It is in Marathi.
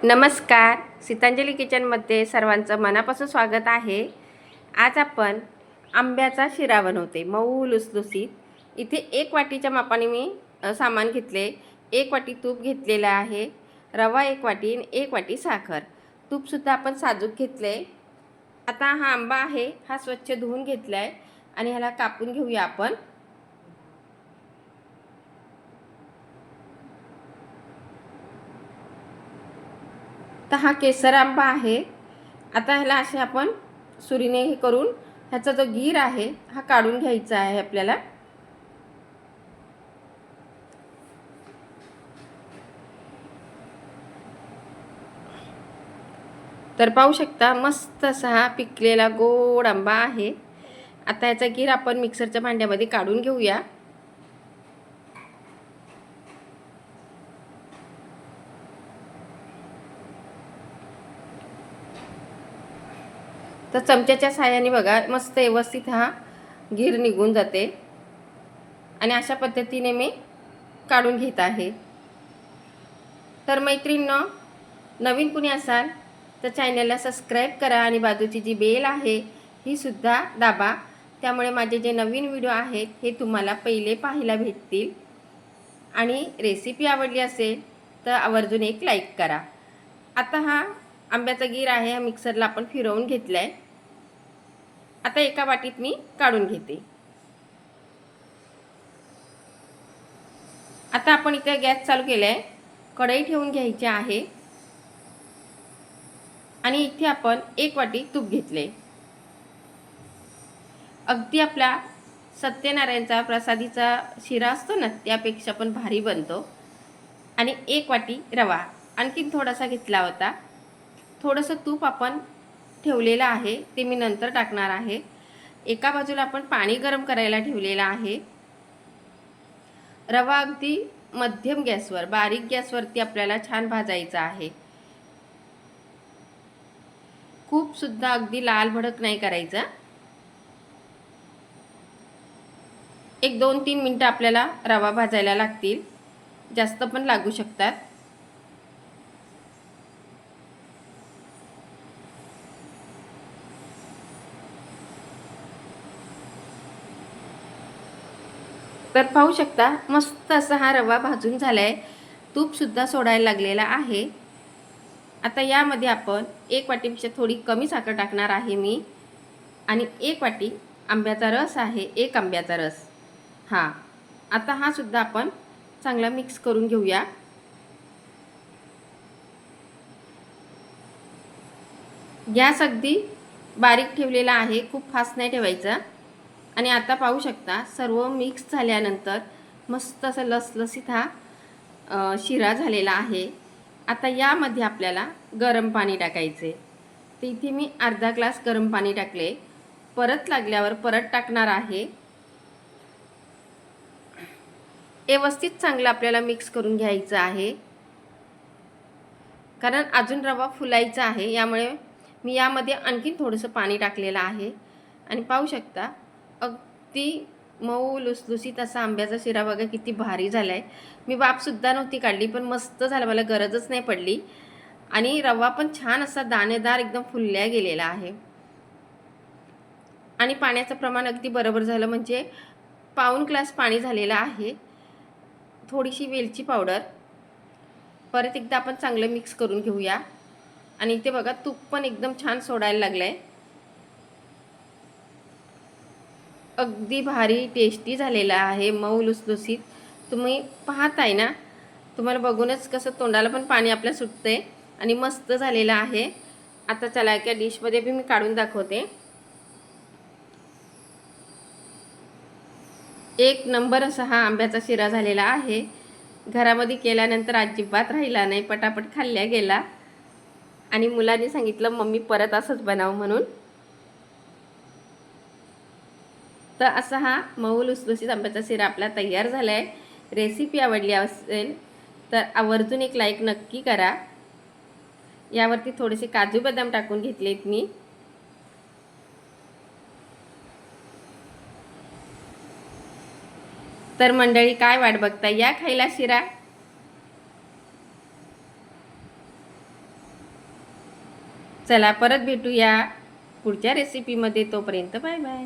नमस्कार, सीतांजली किचनमध्ये सर्वांचं मनापासून स्वागत आहे। आज आपण आंब्याचा शिरा बनवते, मऊ लुसलुसीत। इथे 1 वाटीच्या मापाने मी सामान घेतले। 1 वाटी तूप घेतलेलं आहे, रवा 1 वाटी आणि 1 वाटी साखर। तूपसुद्धा आपण साजूक घेतले। आता हा आंबा आहे, हा स्वच्छ धुवून घेतला आहे आणि ह्याला कापून घेऊया आपण। तर हा केसर आंबा आहे। आता ह्याला असे आपण सुरीने हे करून ह्याचा जो गीर आहे हा काढून घ्यायचा आहे आपल्याला। तर पाहू शकता मस्त असा हा पिकलेला गोड आंबा आहे। आता याचा गीर आपण मिक्सरच्या भांड्यामध्ये काढून घेऊया। तर चमच्याच्या साहाय्याने बघा मस्त व्यवस्थित हा गीर निघून जाते आणि अशा पद्धतीने मी काढून घेत आहे। तर मैत्रिणींनो, नवीन कुणी असाल तर चॅनलला सबस्क्राईब करा आणि बाजूची जी बेल आहे ही सुद्धा दाबा, त्यामुळे माझे जे नवीन व्हिडिओ आहेत हे तुम्हाला पहिले पाहायला भेटतील। आणि रेसिपी आवडली असेल तर आवर्जून एक लाईक करा। आता हा आंब्याचा गीर आहे, हा मिक्सरला आपण फिरवून घेतला आहे। आता एका वाटीत मी काढून घेते। आता आपण इथे गॅस चालू केला आहे, कढई ठेवून घ्यायची आहे आणि इथे आपण 1 वाटी तूप घेतले। अगदी आपला सत्यनारायणचा प्रसादीचा शिरा असतो ना त्यापेक्षा पण भारी बनतो। आणि 1 वाटी रवा आणखीन थोडासा घेतला होता। थोडंसं तूप आपण ठेवलेलं आहे, ते मी नंतर टाकणार आहे। एका बाजूला आपण पाणी गरम करायला ठेवलेलं आहे। रवा अगदी मध्यम गॅसवर, बारीक गॅसवरती आपल्याला छान भाजायचा आहे। खूप सुद्धा अगदी लाल भडक नाही करायचा। एक 2-3 मिनिटं आपल्याला रवा भाजायला लागतील, जास्त पण लागू शकतात। तर पाहू शकता मस्त असा हा रवा भाजून झालाय, तूपसुद्धा सोडायला लागलेला आहे। आता यामध्ये आपण 1 वाटीपेक्षा थोडी कमी साखर टाकणार आहे मी आणि 1 वाटी आंब्याचा रस आहे, 1 आंब्याचा रस। आता हा सुद्धा आपण चांगला मिक्स करून घेऊया। गॅस अगदी बारीक ठेवलेला आहे, खूप फास्ट नाही ठेवायचा। आणि आता पाहू शकता सर्व मिक्स झाल्यानंतर मस्त असा लसलसीत हा शिरा झालेला आहे। आता यामध्ये आपल्याला गरम पाणी टाकायचे। तर इथे मी अर्धा ग्लास गरम पाणी टाकले, परत लागल्यावर परत टाकणार आहे। व्यवस्थित चांगलं आपल्याला मिक्स करून घ्यायचं आहे, कारण अजून रवा फुलायचा आहे, यामुळे मी यामध्ये आणखीन थोडंसं पाणी टाकलेलं आहे। आणि पाहू शकता अगदी मऊ लुसलुसीत असा आंब्याचा शिरा बघा किती भारी झाला आहे। मी वाफसुद्धा नव्हती काढली, पण मस्त झाला, मला गरजच नाही पडली। आणि रवा पण छान असा दाणेदार एकदम फुलल्या गेलेला आहे। आणि पाण्याचं प्रमाण अगदी बरोबर झालं, म्हणजे पाऊण ग्लास पाणी झालेलं आहे। थोडीशी वेलची पावडर, परत एकदा आपण चांगलं मिक्स करून घेऊया। आणि इथे बघा तूप पण एकदम छान सोडायला लागलंय, अगदी भारी टेस्टी झालेला आहे, मऊ लुसलुसीत। तुम्ही पाहताय ना, तुम्हाला बघूनच कसं तोंडाला पण पाणी आपल्या सुटते आणि मस्त झालेला आहे। आता चला एका डिशमध्ये मी काढून दाखवते। एक नंबर असा हा आंब्याचा शिरा झालेला आहे। घरामध्ये केल्यानंतर अजिबात राहिला नाही, पटापट खाल्ल्या गेला आणि मुलांनी सांगितलं मम्मी परत असंच बनव म्हणून। तर असा हा मऊ लुसलुसीत आंब्याचा शिरा आपला तयार झाला आहे। रेसिपी आवडली असेल तर आवर्जून एक लाईक नक्की करा। यावरती थोडेसे काजू बदाम टाकून घेतलेत मी। तर मंडळी काय वाट बघताय, या खायला शिरा। चला परत भेटूया पुढच्या रेसिपीमध्ये. तोपर्यंत बाय बाय.